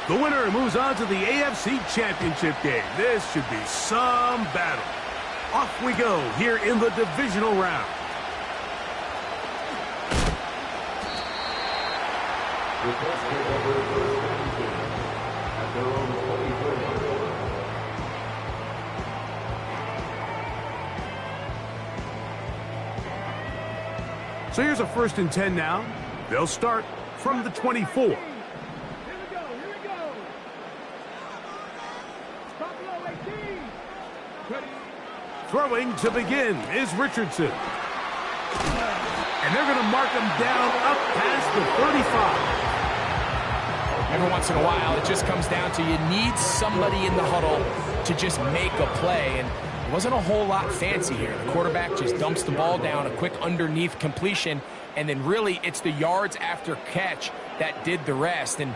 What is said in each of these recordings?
The winner moves on to the AFC Championship game. This should be some battle. Off we go here in the divisional round. So here's a 1st and 10 now. They'll start from the 24. Throwing to begin is Richardson. And they're going to mark him down up past the 35. Every once in a while, it just comes down to you need somebody in the huddle to just make a play. And it wasn't a whole lot fancy here. The quarterback just dumps the ball down, a quick underneath completion, and then really it's the yards after catch that did the rest. And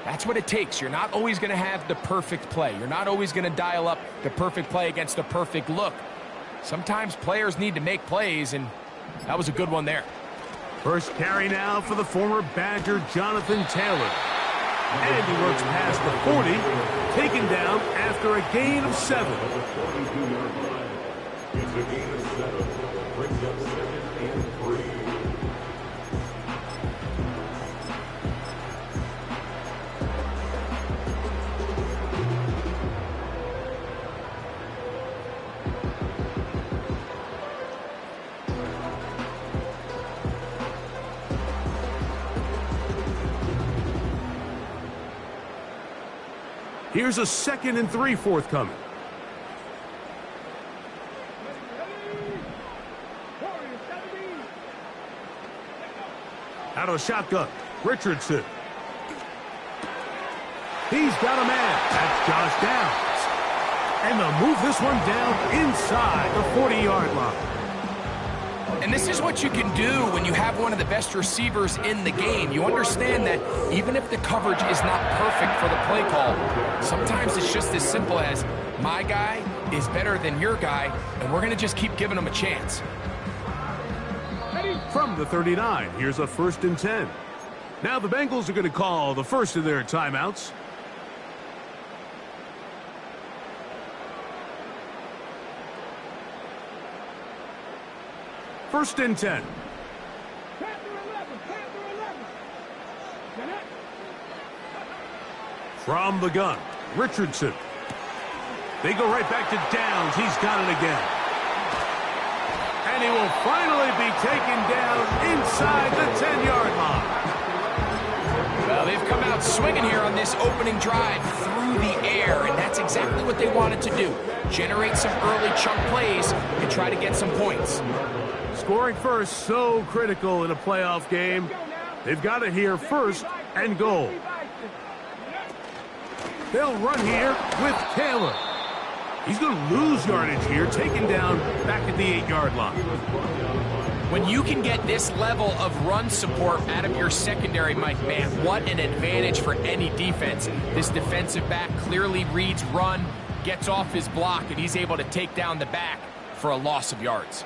that's what it takes. You're not always going to have the perfect play. You're not always going to dial up the perfect play against the perfect look. Sometimes players need to make plays, and that was a good one there. First carry now for the former Badger, Jonathan Taylor. And he works past the 40, taken down after a gain of 7. It's a gain of 7. Brings up 2nd and 3. Here's a 2nd and 3 forthcoming. Out of the shotgun, Richardson. He's got a man. That's Josh Downs. And they'll move this one down inside the 40-yard line. And this is what you can do when you have one of the best receivers in the game. You understand that even if the coverage is not perfect for the play call, sometimes it's just as simple as my guy is better than your guy, and we're going to just keep giving him a chance. From the 39, here's a 1st and 10. Now the Bengals are going to call the first of their timeouts. First and 10. From the gun, Richardson. They go right back to Downs. He's got it again. And he will finally be taken down inside the 10-yard line. Well, they've come out swinging here on this opening drive through the air, and that's exactly what they wanted to do. Generate some early chunk plays and try to get some points. Scoring first, so critical in a playoff game. They've got it here, 1st and goal. They'll run here with Taylor. He's going to lose yardage here, taken down back at the 8-yard line. When you can get this level of run support out of your secondary, Mike, man, what an advantage for any defense. This defensive back clearly reads run, gets off his block, and he's able to take down the back for a loss of yards.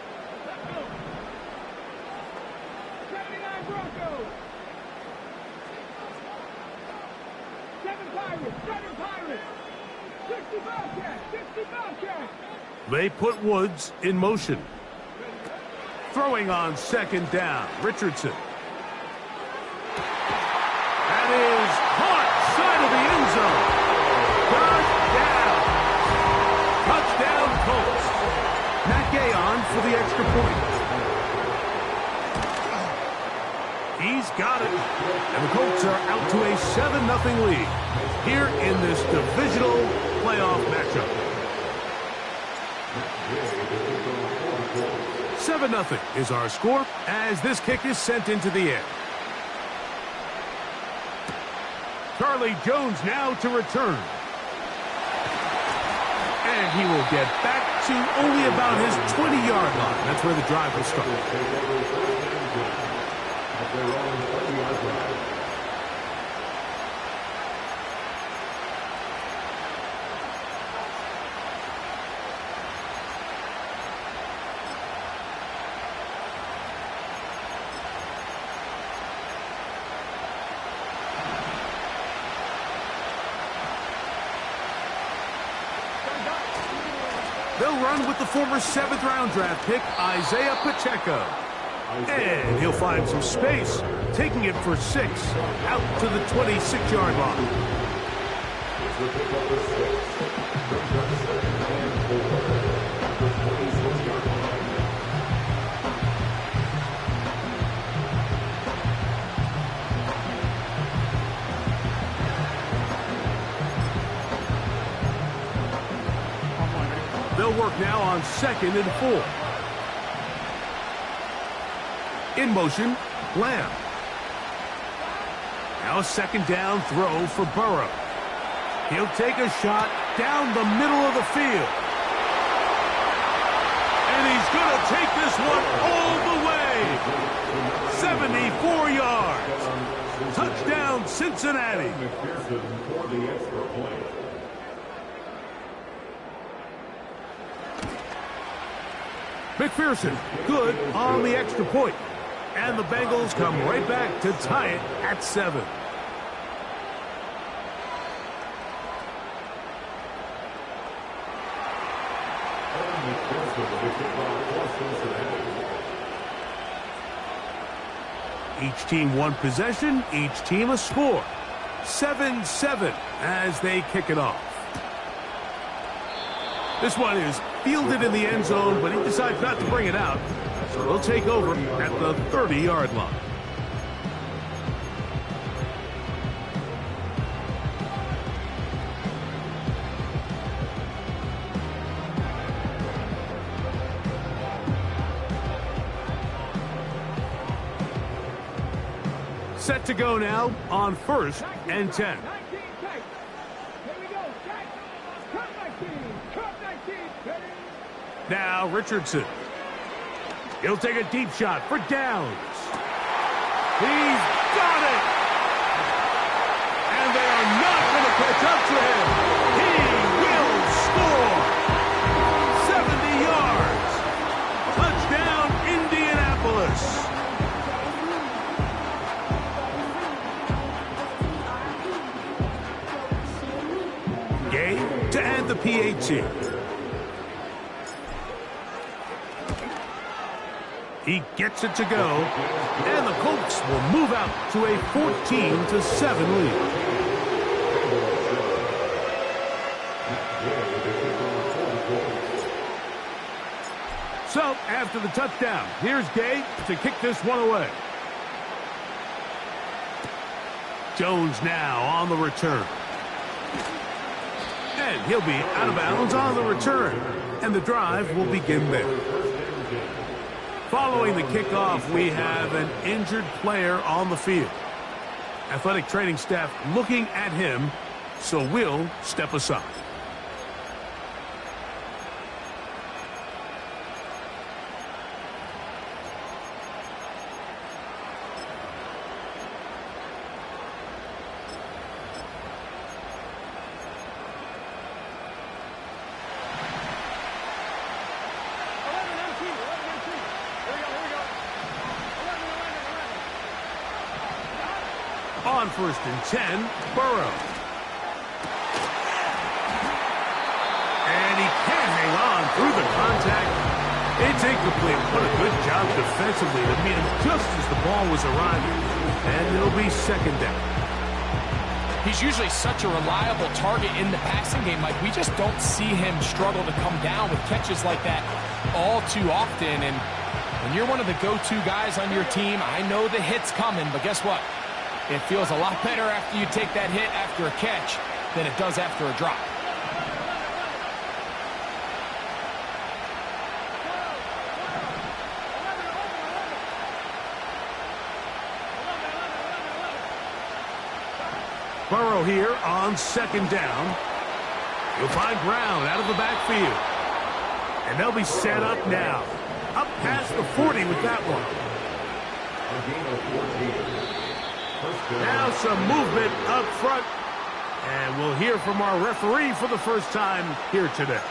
They put Woods in motion. Throwing on 2nd down, Richardson. That is caught side of the end zone. Touchdown Colts. Matt Gay on for the extra point. He's got it. And the Colts are out to a 7-0 lead here in this divisional playoff matchup. 7-0 is our score as this kick is sent into the air. Charlie Jones now to return. And he will get back to only about his 20-yard line. That's where the drive will start. They'll run with the former 7th-round draft pick, Isaiah Pacheco. And he'll find some space, taking it for 6, out to the 26-yard line. They'll work now on 2nd and 4. In motion, Lamb. Now a 2nd down throw for Burrow. He'll take a shot down the middle of the field. And he's going to take this one all the way. 74 yards. Touchdown, Cincinnati. McPherson, good on the extra point. And the Bengals come right back to tie it at 7. Each team one possession, each team a score. 7-7 as they kick it off. This one is fielded in the end zone, but he decides not to bring it out. So they'll take over at the 30-yard line. Set to go now on 1st and 10. Now Richardson. He'll take a deep shot for downs. He's got it! And they are not going to catch up to him. He will score! 70 yards. Touchdown, Indianapolis. Gay to add the PAT. He gets it to go, and the Colts will move out to a 14-7 lead. So, after the touchdown, here's Gay to kick this one away. Jones now on the return. And he'll be out of bounds on the return, and the drive will begin there. Following the kickoff, we have an injured player on the field. Athletic training staff looking at him, so we'll step aside. On 1st and 10, Burrow. And he can't hang on through the contact. It's incomplete. What a good job defensively to meet him just as the ball was arriving. And it'll be 2nd down. He's usually such a reliable target in the passing game. Like, we just don't see him struggle to come down with catches like that all too often. And when you're one of the go-to guys on your team, I know the hit's coming, but guess what? It feels a lot better after you take that hit after a catch than it does after a drop. Burrow here on 2nd down. He'll find Brown out of the backfield. And they'll be set up now. Up past the 40 with that one. Now some movement up front. And we'll hear from our referee for the first time here today.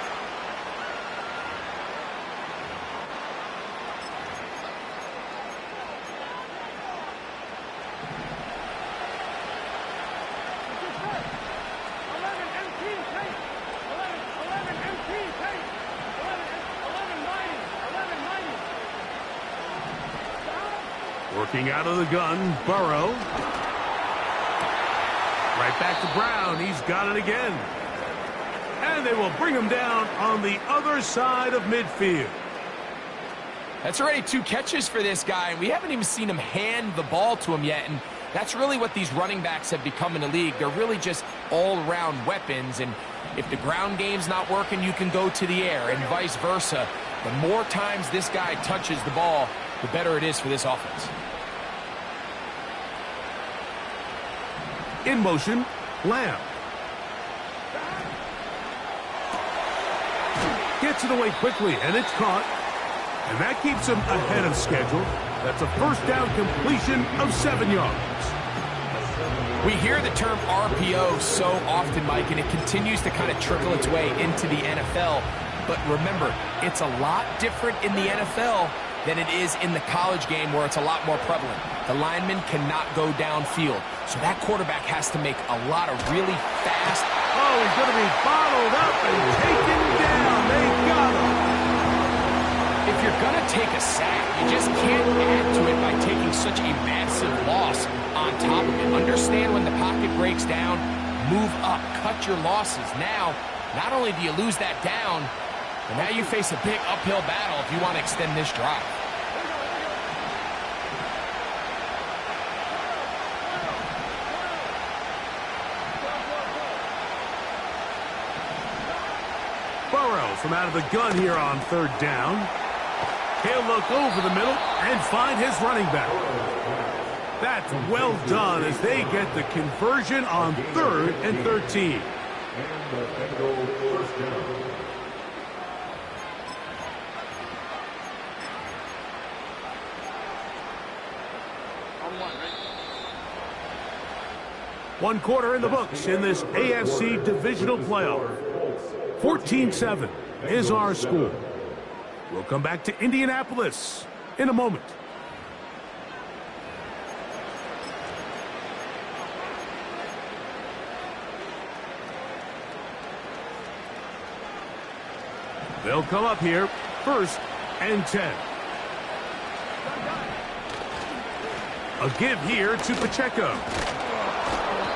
Working out of the gun, Burrow. Right back to Brown. He's got it again. And they will bring him down on the other side of midfield. That's already 2 catches for this guy. We haven't even seen him hand the ball to him yet, and that's really what these running backs have become in the league. They're really just all-around weapons, and if the ground game's not working, you can go to the air, and vice versa. The more times this guy touches the ball, the better it is for this offense. In motion, Lamb. Gets it away quickly, and it's caught. And that keeps him ahead of schedule. That's a first down completion of 7 yards. We hear the term RPO so often, Mike, and it continues to kind of trickle its way into the NFL. But remember, it's a lot different in the NFL than it is in the college game where it's a lot more prevalent. The lineman cannot go downfield. So that quarterback has to make a lot of really fast. Oh, he's going to be bottled up and taken down. They got him. If you're going to take a sack, you just can't add to it by taking such a massive loss on top of it. Understand when the pocket breaks down, move up, cut your losses. Now, not only do you lose that down, but now you face a big uphill battle if you want to extend this drive. Burrow from out of the gun here on 3rd down. He'll look over the middle and find his running back. That's well done as they get the conversion on 3rd and 13. One quarter in the books in this AFC divisional playoff. 14-7 is our score. We'll come back to Indianapolis in a moment. They'll come up here, 1st and 10. A give here to Pacheco.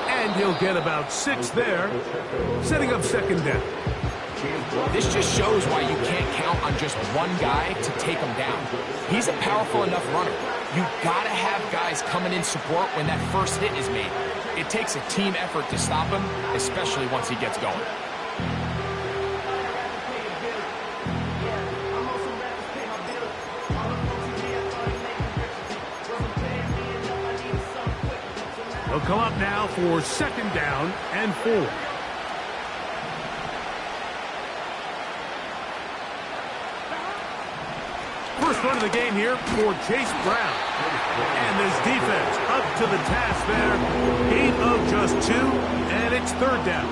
And he'll get about 6 there, setting up 2nd down. This just shows why you can't count on just one guy to take him down. He's a powerful enough runner. You gotta have guys coming in support when that first hit is made. It takes a team effort to stop him, especially once he gets going. They'll come up now for 2nd down and 4. First run of the game here for Chase Brown. And this defense up to the task there. Gain of just 2, and it's 3rd down.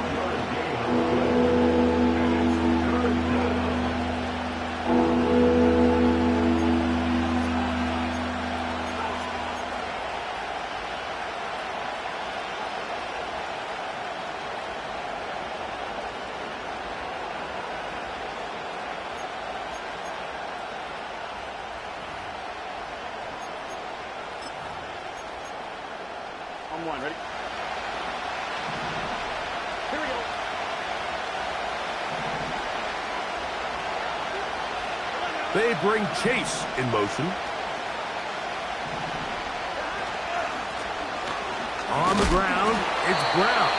One, ready? Here we go. They bring Chase in motion. On the ground, it's Brown.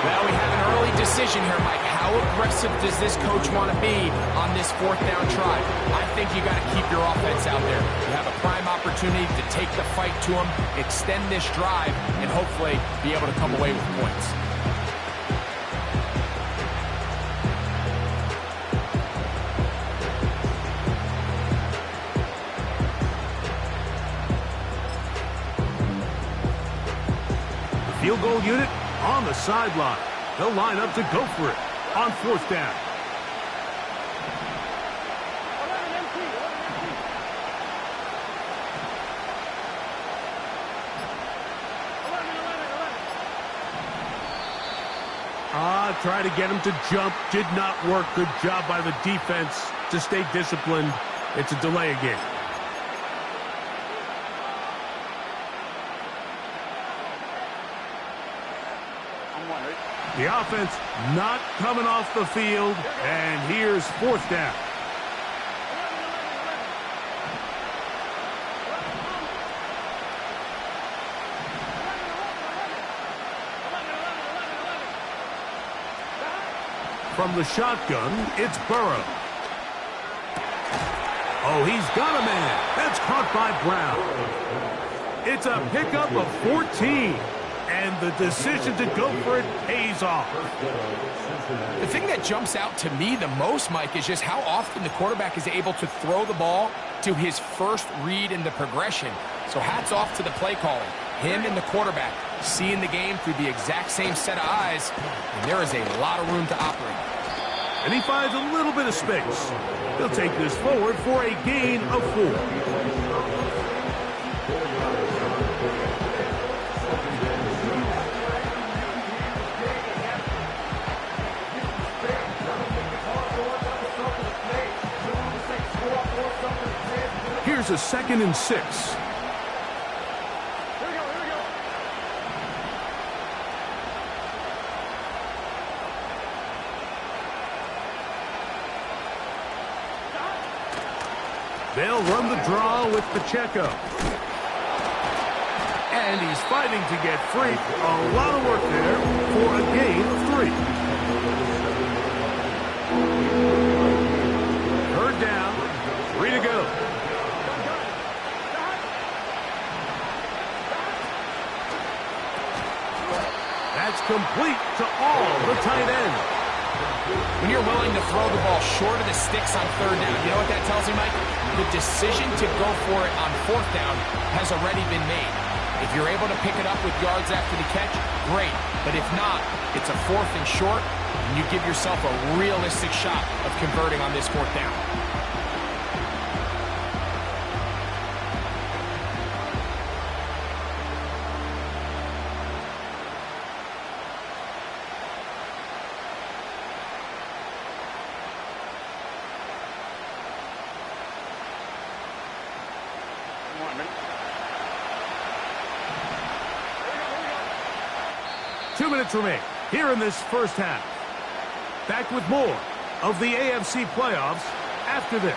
Well, we have an early decision here, Mike. How aggressive does this coach want to be on this 4th down try? I think you got to keep your offense out there. You have a prime opportunity to take the fight to him, extend this drive, and hopefully be able to come away with points. The field goal unit on the sideline. They'll line up to go for it on 4th down. Try to get him to jump. Did not work. Good job by the defense to stay disciplined. It's a delay game. The offense not coming off the field, and here's 4th down. From the shotgun, it's Burrow. Oh, he's got a man. That's caught by Brown. It's a pickup of 14. And the decision to go for it pays off. The thing that jumps out to me the most, Mike, is just how often the quarterback is able to throw the ball to his first read in the progression. So hats off to the play calling. Him and the quarterback seeing the game through the exact same set of eyes, and there is a lot of room to operate. And he finds a little bit of space. He'll take this forward for a gain of 4. Here's a 2nd and 6. Here we go. They'll run the draw with Pacheco. And he's fighting to get free. A lot of work there for a gain of 3. 3rd down, 3 to go. That's complete to all the tight ends. When you're willing to throw the ball short of the sticks on 3rd down, you know what that tells me, Mike? The decision to go for it on 4th down has already been made. If you're able to pick it up with yards after the catch, great. But if not, it's a 4th and short, and you give yourself a realistic shot of converting on this 4th down. Come on, ready? 2 minutes remain here in this first half. Back with more of the AFC playoffs after this.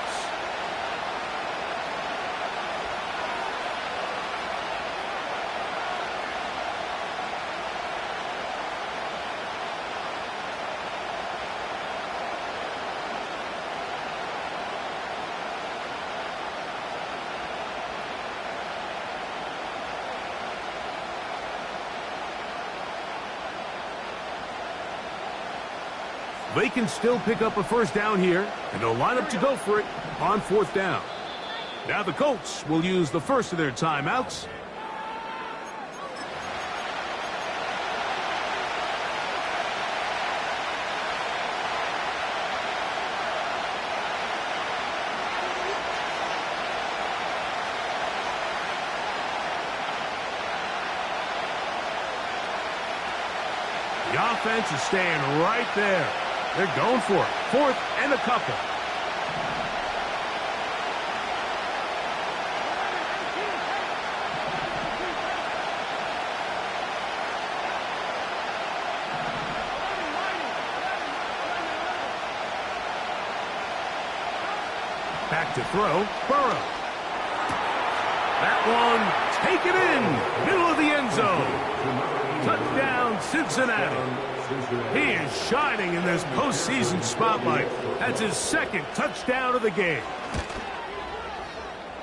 They can still pick up a 1st down here, and they'll line up to go for it on 4th down. Now the Colts will use the first of their timeouts. The offense is staying right there. They're going for it. 4th and a couple. Back to throw. Burrow. That one taken in. Middle of the end zone. Touchdown, Cincinnati. He is shining in this postseason spotlight. That's his 2nd touchdown of the game.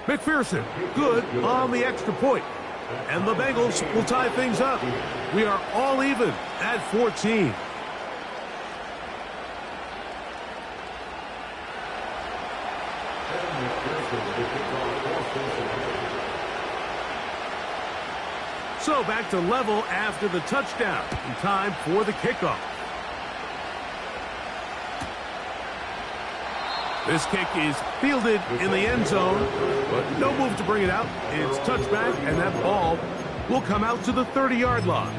McPherson, good on the extra point. And the Bengals will tie things up. We are all even at 14. So back to level after the touchdown. In time for the kickoff. This kick is fielded in the end zone, but no move to bring it out. It's touchback, and that ball will come out to the 30-yard line.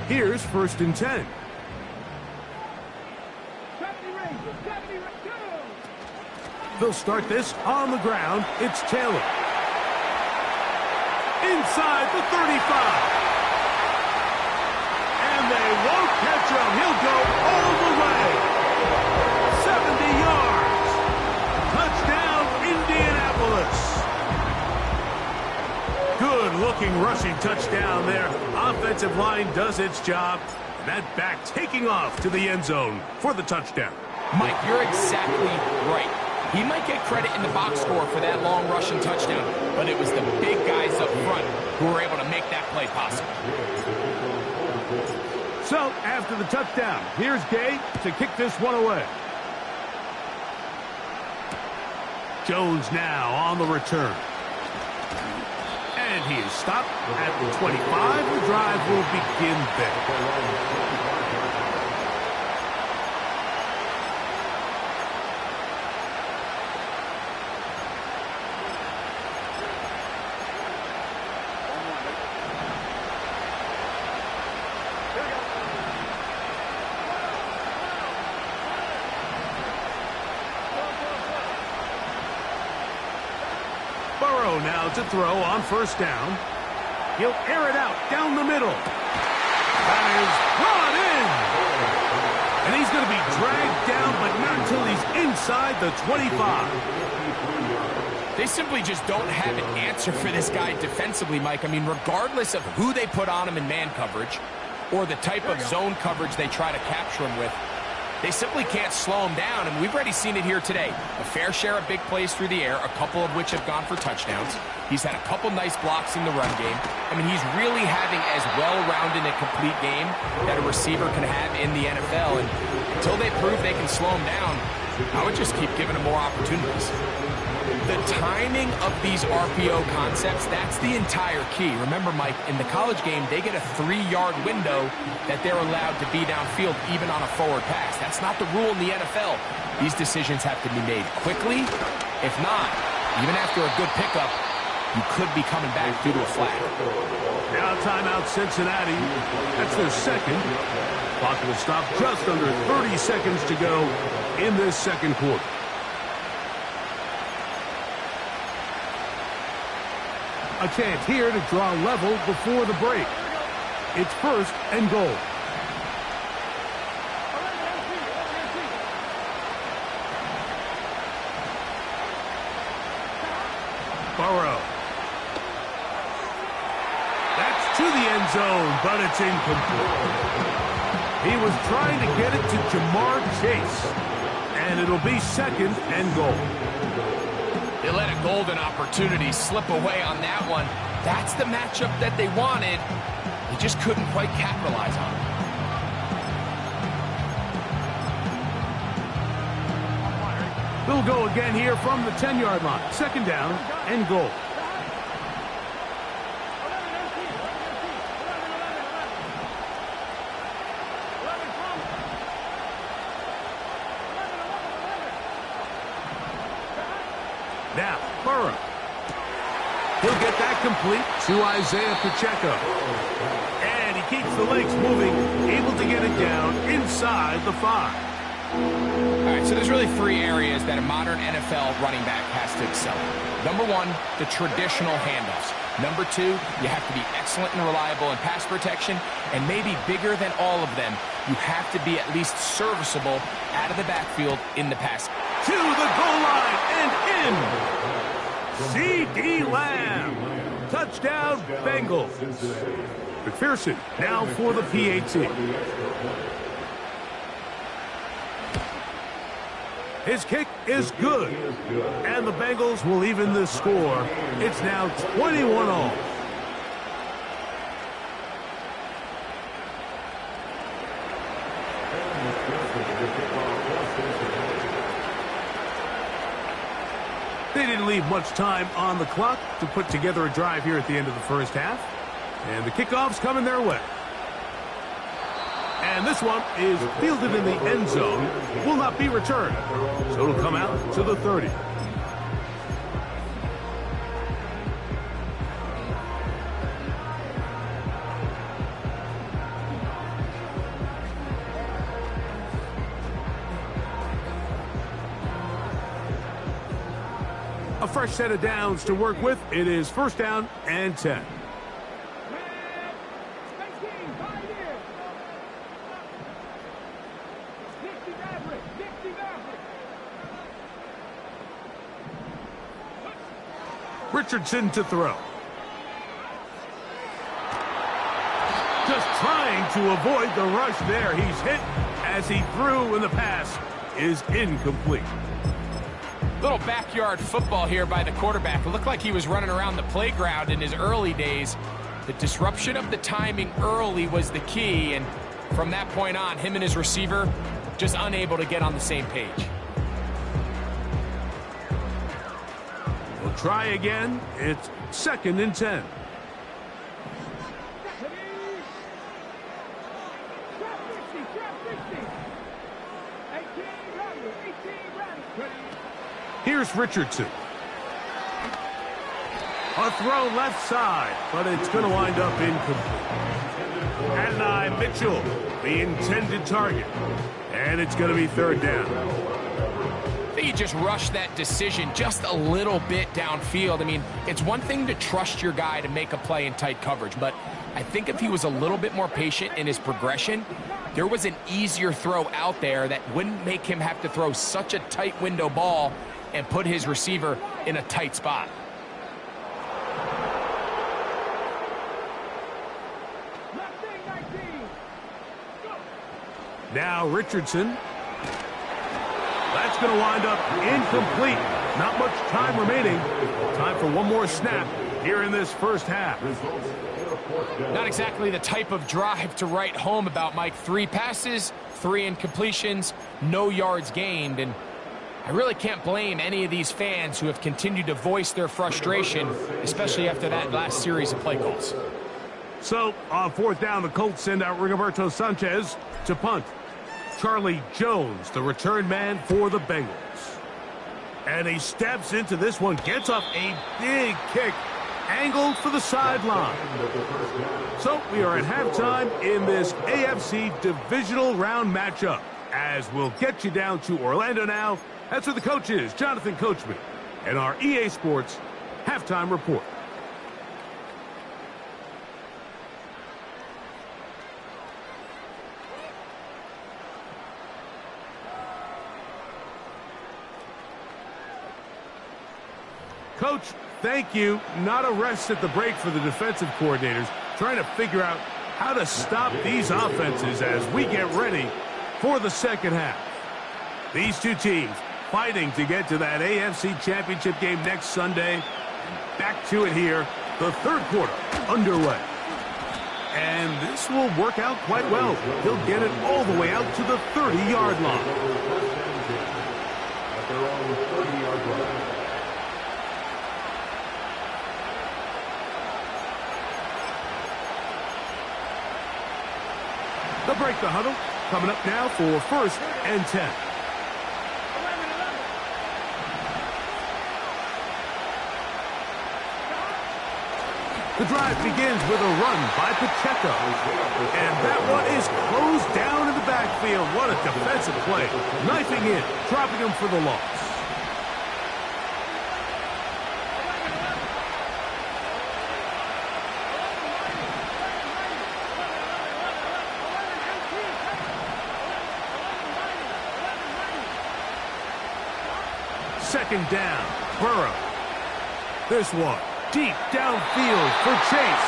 Here's 1st and 10. They'll start this on the ground. It's Taylor. inside the 35. And they won't catch him. He'll go all the way. 70 yards. Touchdown, Indianapolis. Good-looking rushing touchdown there. Offensive line does its job. That back taking off to the end zone for the touchdown. Mike, you're exactly right. He might get credit in the box score for that long rushing touchdown, but it was the big guys up front who were able to make that play possible. So, after the touchdown, here's Gay to kick this one away. Jones now on the return. And he is stopped at the 25. The drive will begin there. Now to throw on first down. He'll air it out down the middle. That is brought in. And he's going to be dragged down, but not until he's inside the 25. They simply just don't have an answer for this guy defensively, Mike. I mean, regardless of who they put on him in man coverage or the type of zone coverage they try to capture him with, they simply can't slow him down, and we've already seen it here today. A fair share of big plays through the air, a couple of which have gone for touchdowns. He's had a couple nice blocks in the run game. I mean, he's really having as well-rounded a complete game that a receiver can have in the NFL, and until they prove they can slow him down, I would just keep giving him more opportunities. The timing of these RPO concepts, that's the entire key. Remember, Mike, in the college game, they get a 3-yard window that they're allowed to be downfield, even on a forward pass. That's not the rule in the NFL. These decisions have to be made quickly. If not, even after a good pickup, you could be coming back due to a flag. Now timeout Cincinnati. That's their second. Clock will stop just under 30 seconds to go in this second quarter. A chance here to draw level before the break. It's first and goal. Burrow. That's to the end zone, but it's incomplete. He was trying to get it to Jamar Chase, and it'll be second and goal. They let a golden opportunity slip away on that one. That's the matchup that they wanted. They just couldn't quite capitalize on it. They'll go again here from the 10-yard line. Second down and goal. Now, Burrow. He'll get that complete to Isaiah Pacheco. And he keeps the legs moving, able to get it down inside the 5. All right, so there's really 3 areas that a modern NFL running back has to excel in. Number 1, the traditional handoffs. Number 2, you have to be excellent and reliable in pass protection. And maybe bigger than all of them, you have to be at least serviceable out of the backfield in the pass. To the goal line and in. C.D. Lamb. Touchdown, Bengals. McPherson now for the PAT. His kick is good. And the Bengals will even the score. It's now 21-all. They didn't leave much time on the clock to put together a drive here at the end of the first half. And the kickoff's coming their way. And this one is fielded in the end zone. Will not be returned. So it'll come out to the 30. A fresh set of downs to work with. It is first down and 10. Richardson to throw. Just trying to avoid the rush there. He's hit as he threw, and the pass is incomplete. Little backyard football here by the quarterback. It looked like he was running around the playground in his early days. The disruption of the timing early was the key, and from that point on, him and his receiver just unable to get on the same page. We'll try again. It's 2nd and 10. Here's Richardson. A throw left side, but it's going to wind up incomplete. Adonai Mitchell, the intended target. And it's going to be 3rd down. I think he just rushed that decision just a little bit downfield. I mean, it's one thing to trust your guy to make a play in tight coverage, but I think if he was a little bit more patient in his progression, there was an easier throw out there that wouldn't make him have to throw such a tight window ball and put his receiver in a tight spot. Now Richardson. That's going to wind up incomplete. Not much time remaining. Time for one more snap here in this first half. Not exactly the type of drive to write home about, Mike. 3 passes, 3 incompletions, no yards gained. And I really can't blame any of these fans who have continued to voice their frustration, especially after that last series of play calls. So, on 4th down, the Colts send out Rigoberto Sanchez to punt. Charlie Jones, the return man for the Bengals. And he steps into this one, gets up a big kick, angled for the sideline. So, we are at halftime in this AFC divisional round matchup, as we'll get you down to Orlando now. That's where the coach is, Jonathan Coachman, and our EA Sports halftime report. Coach, thank you. Not a rest at the break for the defensive coordinators, trying to figure out how to stop these offenses as we get ready for the second half. These two teams fighting to get to that AFC Championship game next Sunday. Back to it here, the 3rd quarter underway. And this will work out quite well. He'll get it all the way out to the 30-yard line. They'll break the huddle. Coming up now for 1st and 10. The drive begins with a run by Pacheco. And that one is closed down in the backfield. What a defensive play. Knifing in, dropping him for the loss. Second down, Burrow. This one, deep downfield for Chase.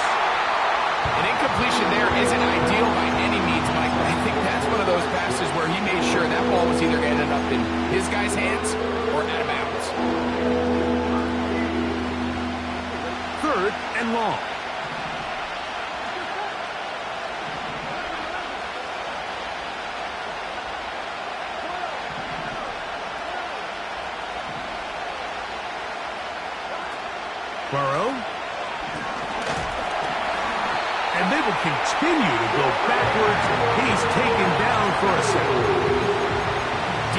An incompletion there isn't ideal by any means, Mike, but I think that's one of those passes where he made sure that ball was either ended up in his guy's hands or out of bounds. 3rd and long. Burrow. And they will continue to go backwards. He's taken down for a second.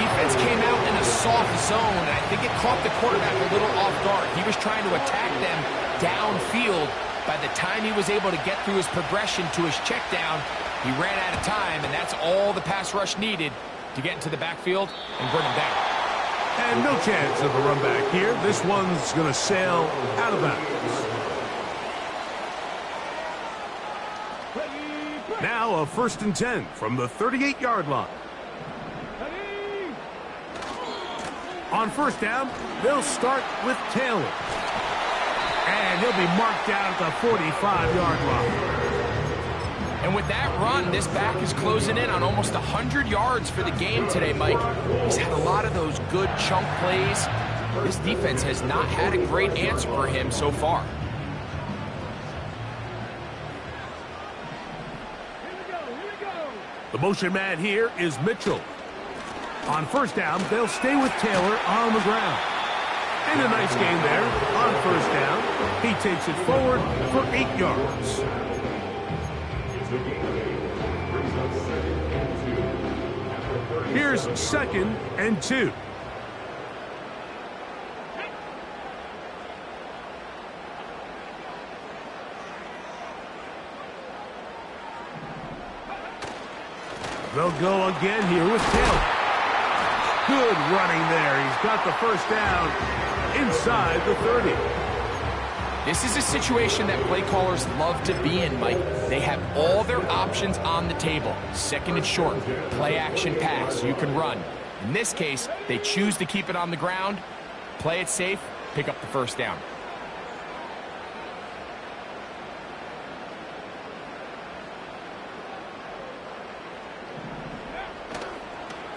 Defense came out in a soft zone, and I think it caught the quarterback a little off guard. He was trying to attack them downfield. By the time he was able to get through his progression to his check down, he ran out of time, and that's all the pass rush needed to get into the backfield and bring him down. And no chance of a run back here. This one's going to sail out of bounds. Now a 1st and 10 from the 38-yard line. On first down, they'll start with Taylor. And he'll be marked down at the 45-yard line. And with that run, this back is closing in on almost 100 yards for the game today, Mike. He's had a lot of those good chunk plays. This defense has not had a great answer for him so far. The motion man here is Mitchell. On first down, they'll stay with Taylor on the ground. And a nice gain there on first down. He takes it forward for 8 yards. Here's 2nd and 2. They'll go again here with Taylor. Good running there. He's got the first down inside the 30. This is a situation that play callers love to be in, Mike. They have all their options on the table. 2nd and short, play action pass, you can run. In this case, they choose to keep it on the ground, play it safe, pick up the first down.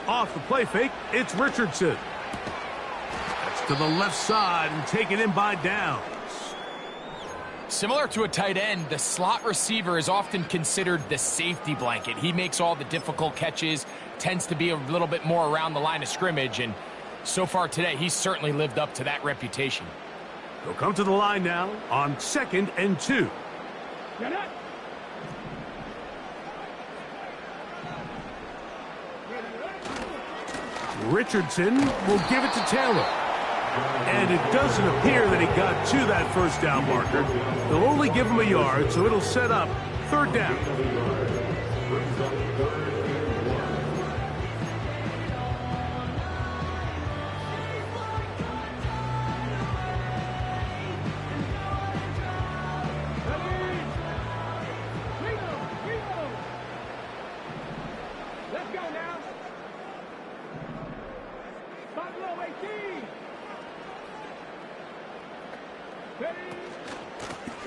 Off the play fake, it's Richardson. That's to the left side and taken in by Downs. Similar to a tight end, the slot receiver is often considered the safety blanket. He makes all the difficult catches, tends to be a little bit more around the line of scrimmage, and so far today, he's certainly lived up to that reputation. They'll come to the line now on 2nd and 2. Richardson will give it to Taylor. And it doesn't appear that he got to that first down marker. They'll only give him a yard, so it'll set up 3rd down. Let's go now. Buffalo 18.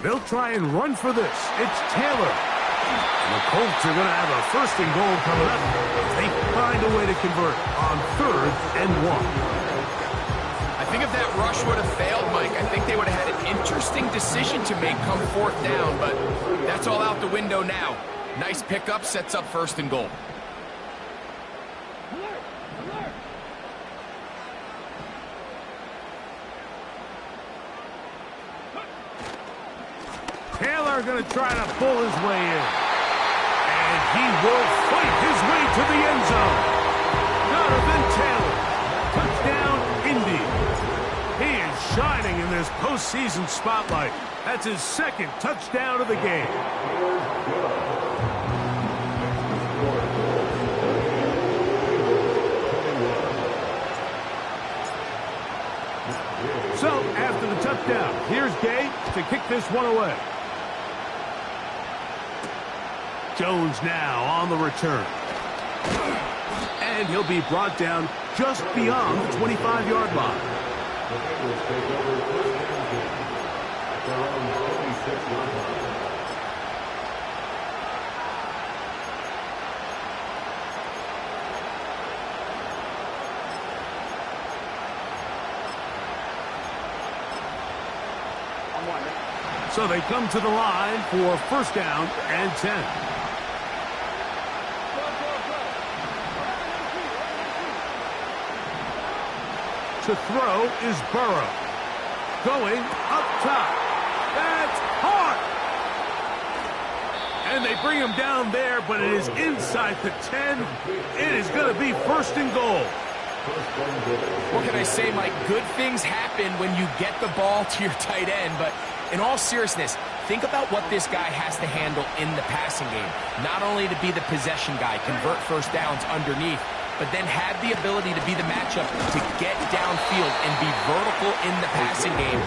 They'll try and run for this. It's Taylor. And the Colts are going to have a 1st and goal coming up. They find a way to convert on 3rd and 1. I think if that rush would have failed, Mike, I think they would have had an interesting decision to make come 4th down, but that's all out the window now. Nice pickup, sets up 1st and goal. Taylor going to try to pull his way in. And he will fight his way to the end zone. Donovan Taylor. Touchdown, Indy. He is shining in this postseason spotlight. That's his 2nd touchdown of the game. So, after the touchdown, here's Gay to kick this one away. Jones now on the return. And he'll be brought down just beyond the 25-yard line. So they come to the line for 1st down and 10. To throw is Burrow. Going up top. That's hard. And they bring him down there, but it is inside the 10. It is going to be 1st and goal. What can I say, Mike? Good things happen when you get the ball to your tight end, but in all seriousness, think about what this guy has to handle in the passing game. Not only to be the possession guy, convert 1st downs underneath, but then have the ability to be the matchup to get downfield and be vertical in the passing game.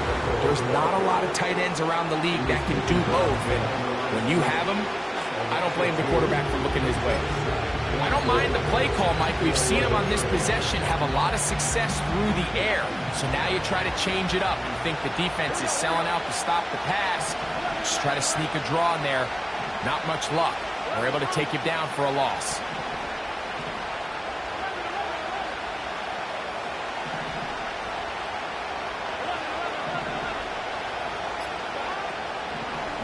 There's not a lot of tight ends around the league that can do both, and when you have them, I don't blame the quarterback for looking his way. I don't mind the play call, Mike, we've seen him on this possession have a lot of success through the air. So now you try to change it up. You think the defense is selling out to stop the pass. Just try to sneak a draw in there. Not much luck. We're able to take him down for a loss.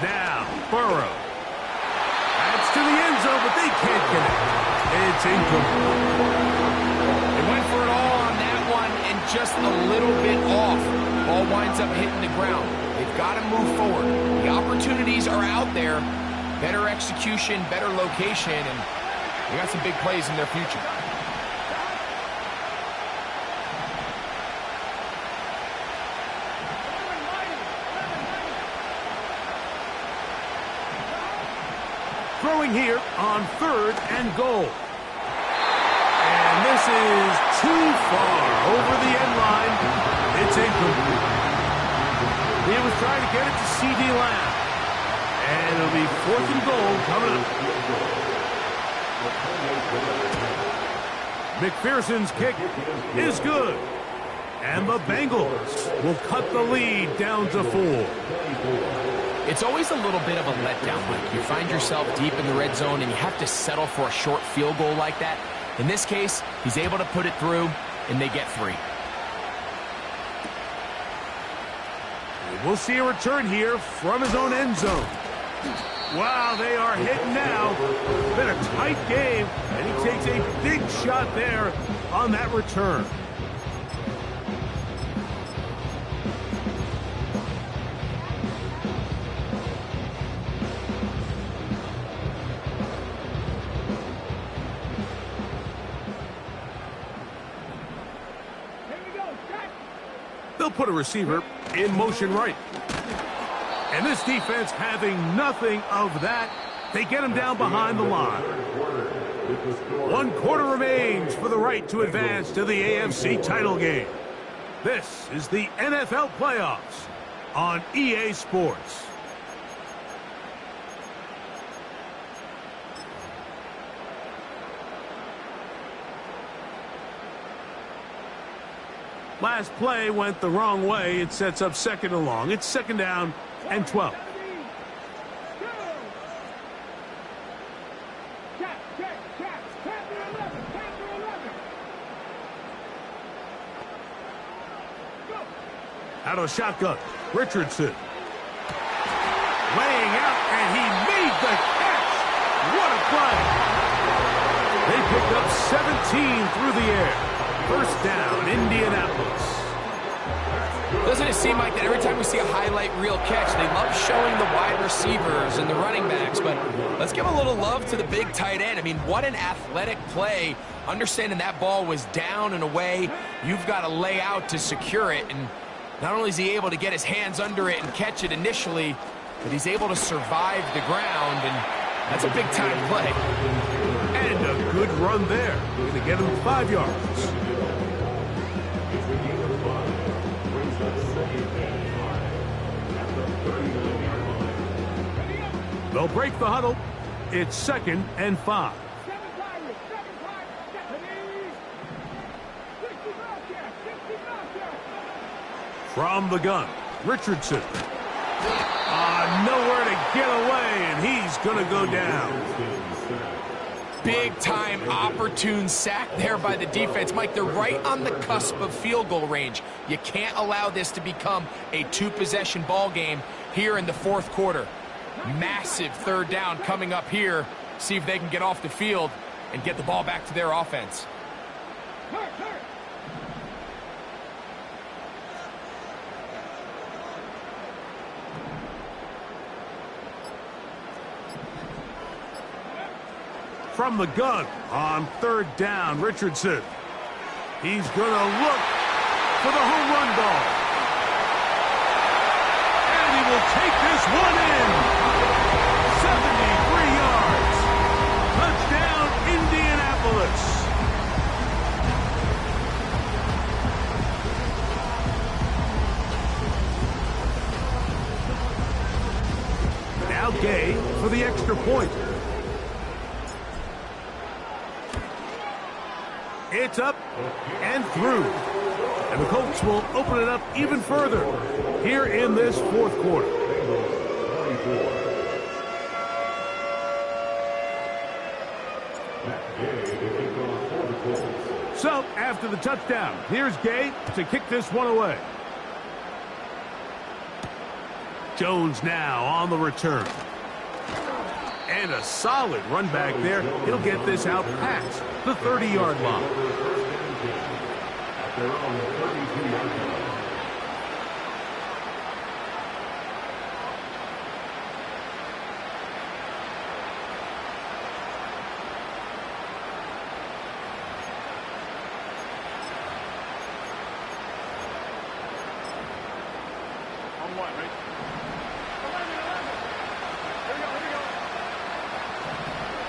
Now, Burrow. That's to the end zone, but they can't connect. It's incomplete. They went for it all on that one and just a little bit off. Ball winds up hitting the ground. They've got to move forward. The opportunities are out there. Better execution, better location, and they got some big plays in their future. Throwing here on 3rd and goal. And this is too far over the end line. It's incomplete. He was trying to get it to C.D. Lamb. And it'll be 4th and goal coming up. McPherson's kick is good. And the Bengals will cut the lead down to 4. It's always a little bit of a letdown, Mike. You find yourself deep in the red zone and you have to settle for a short field goal like that. In this case, he's able to put it through, and they get 3. We'll see a return here from his own end zone. Wow, they are hitting now. Been a tight game, and he takes a big shot there on that return. They'll put a receiver in motion right. And this defense having nothing of that. They get him down behind the line. 1 quarter remains for the right to advance to the AFC title game. This is the NFL playoffs on EA Sports. Last play went the wrong way. It sets up 2nd and long. It's 2nd down and 12. Out of the shotgun, Richardson. Laying out, and he made the catch. What a play. They picked up 17 through the air. 1st down, Indianapolis. Doesn't it seem like that every time we see a highlight reel catch, they love showing the wide receivers and the running backs, but let's give a little love to the big tight end. I mean, what an athletic play. Understanding that ball was down and away, you've got to lay out to secure it, and not only is he able to get his hands under it and catch it initially, but he's able to survive the ground, and that's a big-time play. And a good run there. Going to get him 5 yards. They'll break the huddle. It's 2nd and 5. From the gun, Richardson. Nowhere to get away, and he's going to go down. Big-time, opportune sack there by the defense. Mike, they're right on the cusp of field goal range. You can't allow this to become a 2-possession ball game here in the 4th quarter. Massive 3rd down coming up here. See if they can get off the field and get the ball back to their offense. From the gun on 3rd down, Richardson. He's going to look for the home run ball. And he will take this one in. 73 yards. Touchdown, Indianapolis. Now Gay for the extra point. It's up and through. And the Colts will open it up even further here in this fourth quarter. So, after the touchdown, here's Gay to kick this one away. Jones now on the return. And a solid run back there. He'll get this out past the 30-yard line.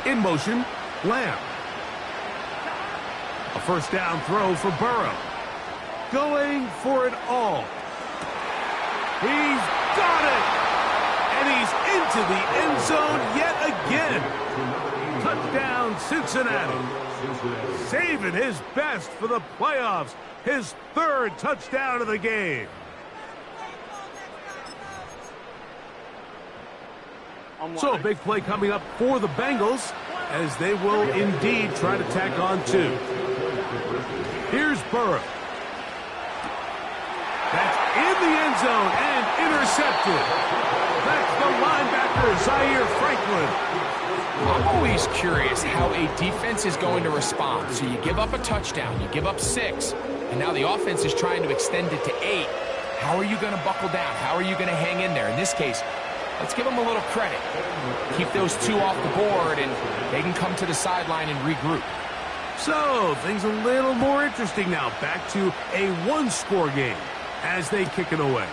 In motion, Lamb. A first down throw for Burrow. Going for it all. He's got it! And he's into the end zone yet again. Touchdown, Cincinnati. Saving his best for the playoffs. His third touchdown of the game. So a big play coming up for the Bengals as they will indeed try to tack on two. Here's Burrow. That's in the end zone and intercepted. That's the linebacker, Zaire Franklin. I'm always curious how a defense is going to respond. So you give up a touchdown, you give up 6, and now the offense is trying to extend it to 8. How are you going to buckle down? How are you going to hang in there? In this case, let's give them a little credit. Keep those 2 off the board, and they can come to the sideline and regroup. So, things a little more interesting now. Back to a one-score game as they kick it away.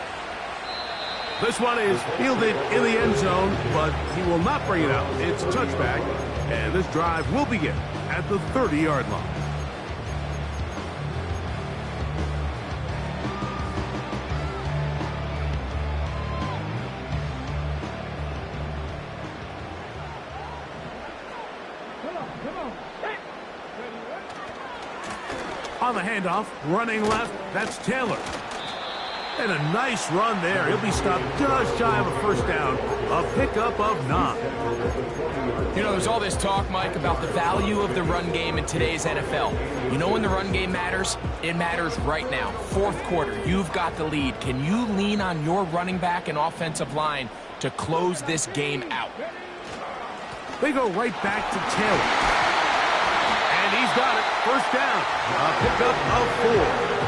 This one is fielded in the end zone, but he will not bring it out. It's a touchback, and this drive will begin at the 30-yard line. On the handoff, running left, that's Taylor. And a nice run there. He'll be stopped just shy of a first down. A pickup of 9. You know, there's all this talk, Mike, about the value of the run game in today's NFL. You know when the run game matters? It matters right now. Fourth quarter, you've got the lead. Can you lean on your running back and offensive line to close this game out? They go right back to Taylor. And he's got it. First down. A pickup of 4.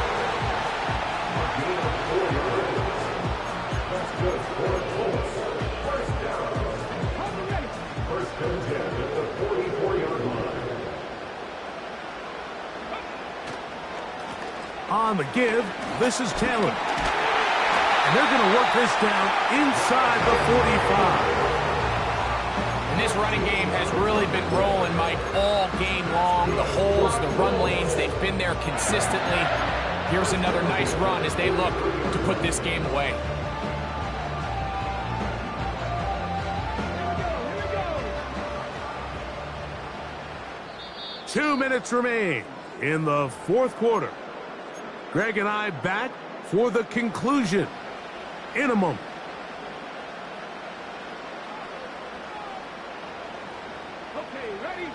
On the give, this is Taylor. And they're going to work this down inside the 45. And this running game has really been rolling, Mike, all game long. The holes, the run lanes, they've been there consistently. Here's another nice run as they look to put this game away. Two minutes remain in the fourth quarter. Greg and I back for the conclusion in a moment. Okay, ready?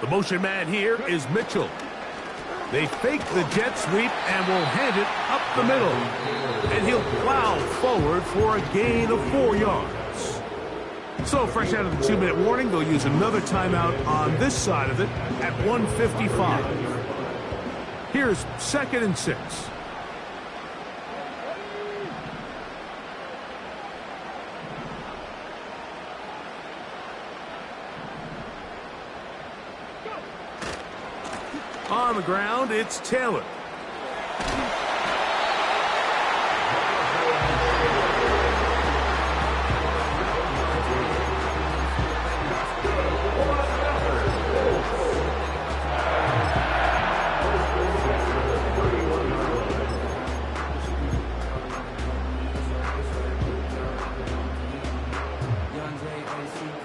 The motion man here is Mitchell. They fake the jet sweep and will hand it up the middle. And he'll plow forward for a gain of 4 yards. So, fresh out of the 2-minute warning, they'll use another timeout on this side of it at 1:55. Here's 2nd and 6. On the ground, it's Taylor.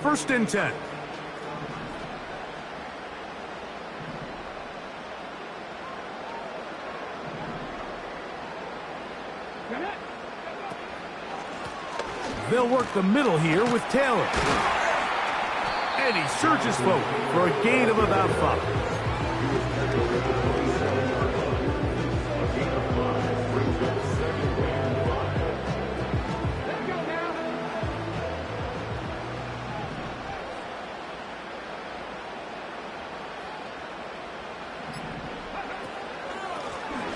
First and 10. They'll work the middle here with Taylor. And he surges forward for a gain of about 5.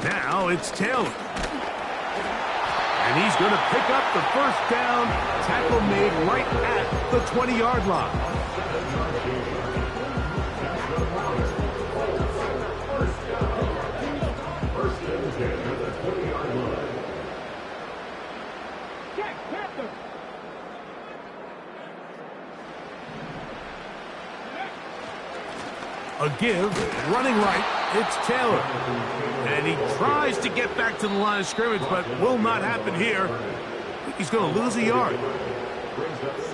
Now it's Taylor. And he's going to pick up the first down. Tackle made right at the 20-yard line. A give, running right, it's Taylor. And he tries to get back to the line of scrimmage, but will not happen here. He's going to lose a yard.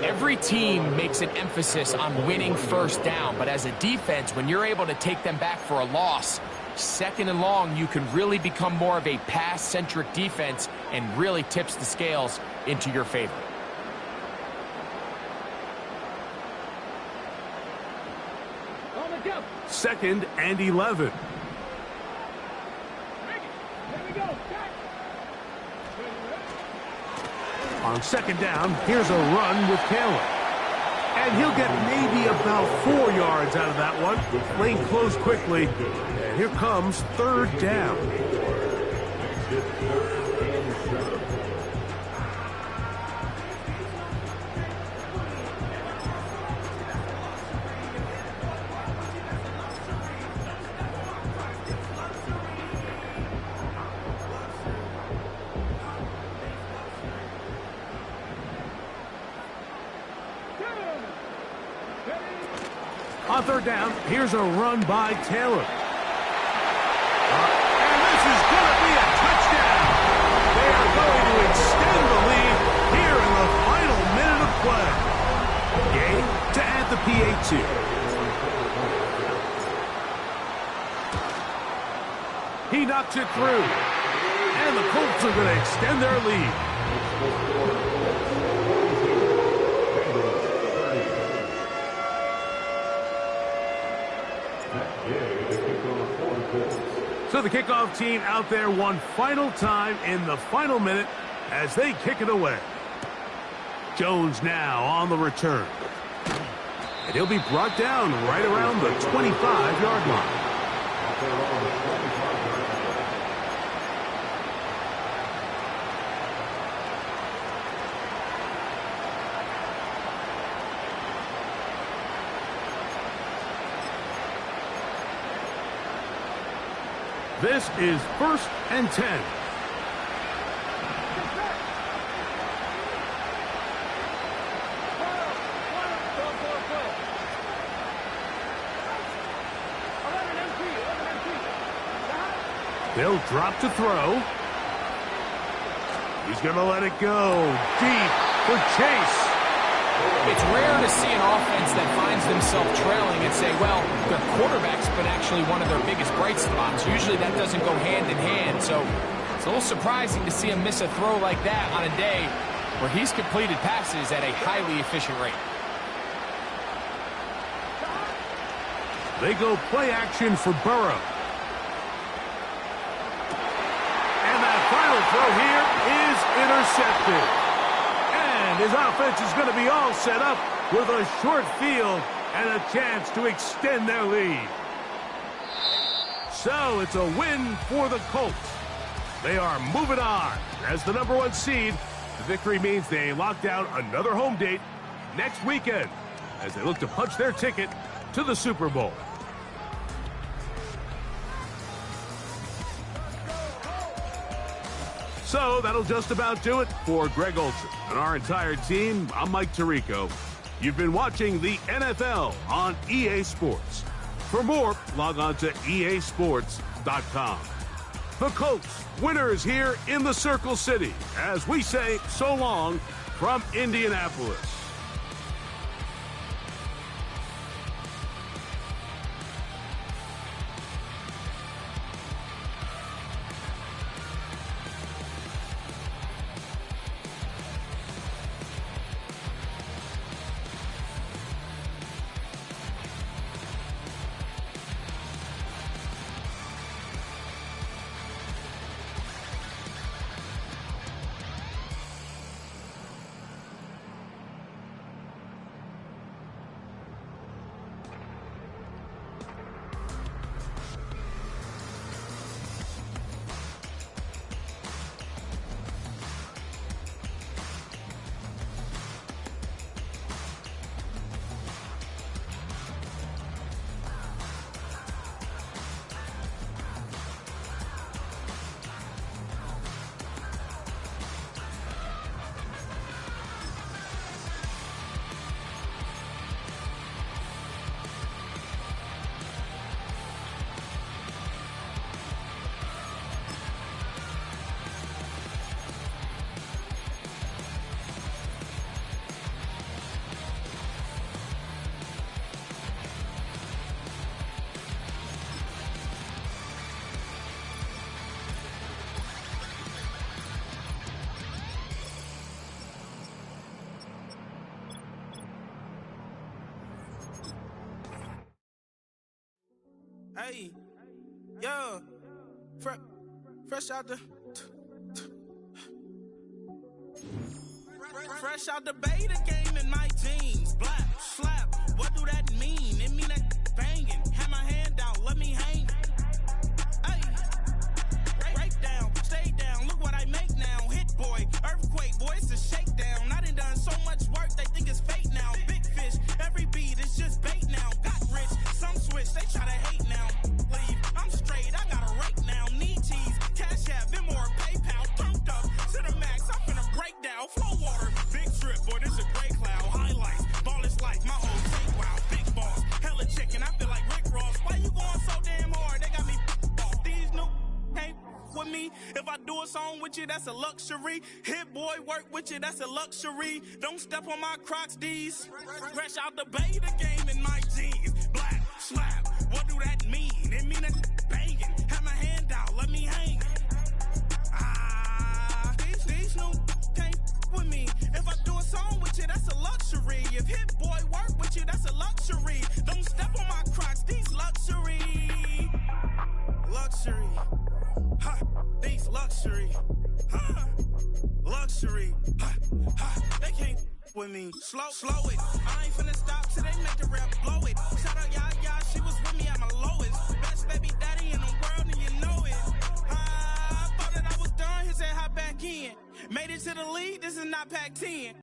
Every team makes an emphasis on winning first down, but as a defense, when you're able to take them back for a loss, second and long, you can really become more of a pass-centric defense and really tips the scales into your favor. Second and 11. On second down, here's a run with Taylor. And he'll get maybe about 4 yards out of that one. Lane closed quickly. And here comes third down. On third down, here's a run by Taylor. And this is going to be a touchdown. They are going to extend the lead here in the final minute of play. Game to add the PAT. He knocks it through. And the Colts are going to extend their lead. So the kickoff team out there one final time in the final minute as they kick it away. Jones now on the return. And he'll be brought down right around the 25-yard line. This is first and 10. They'll drop to throw. He's going to let it go deep for Chase. It's rare to see an offense that finds themselves trailing and say, well, their quarterback's been actually one of their biggest bright spots. Usually that doesn't go hand in hand, so it's a little surprising to see him miss a throw like that on a day where he's completed passes at a highly efficient rate. They go play action for Burrow. And that final throw here is intercepted. And his offense is going to be all set up with a short field and a chance to extend their lead. So it's a win for the Colts. They are moving on as the #1 seed. The victory means they locked down another home date next weekend as they look to punch their ticket to the Super Bowl. So that'll just about do it for Greg Olsen and our entire team. I'm Mike Tirico. You've been watching the NFL on EA Sports. For more, log on to easports.com. The Colts, winners here in the Circle City, as we say so long from Indianapolis. Hey, yeah, fresh out the beta game in my jeans. Blap, slap, what do that mean? It mean that banging. Have my hand out, let me hang. Hey, break down, stay down. Look what I make now. Hit boy, earthquake, boy, it's a shakedown. I done so much work, they think it's fake now. Big fish, every beat is just bait now. Got rich, some switch, they try to hate now. Leave, I'm straight, I got a rake now. Need cheese, cash app, Venmo or PayPal. Turned up to the max, I'm finna break down. Flow water, big trip, boy, this a gray cloud. Highlights, ball is life, my whole tank, wow. Big boss, hella chicken, I feel like Rick Ross. Why you going so damn hard? They got me off. These new can't with me. If I do a song with you, that's a luxury. Hit boy, work with you, that's a luxury. Don't step on my Crocs, D's. Fresh out the beta game in my jeans. Black, slap, what do that mean? It mean that banging. Have my hand out, let me hang. These new can't with me. If I do a song with you, that's a luxury. If hit boy work with you, that's a luxury. Don't step on my Crocs, these luxury. Luxury. Ha, these luxury. Ha, luxury. Ha, ha, they can't with me. Slow it. I ain't finna stop till they make the rap blow it. Shout out Yaya, she was with me at my lowest. Best baby daddy in the world and you know it. I thought that I was done, he said hop back in. Made it to the league, this is not Pac-10.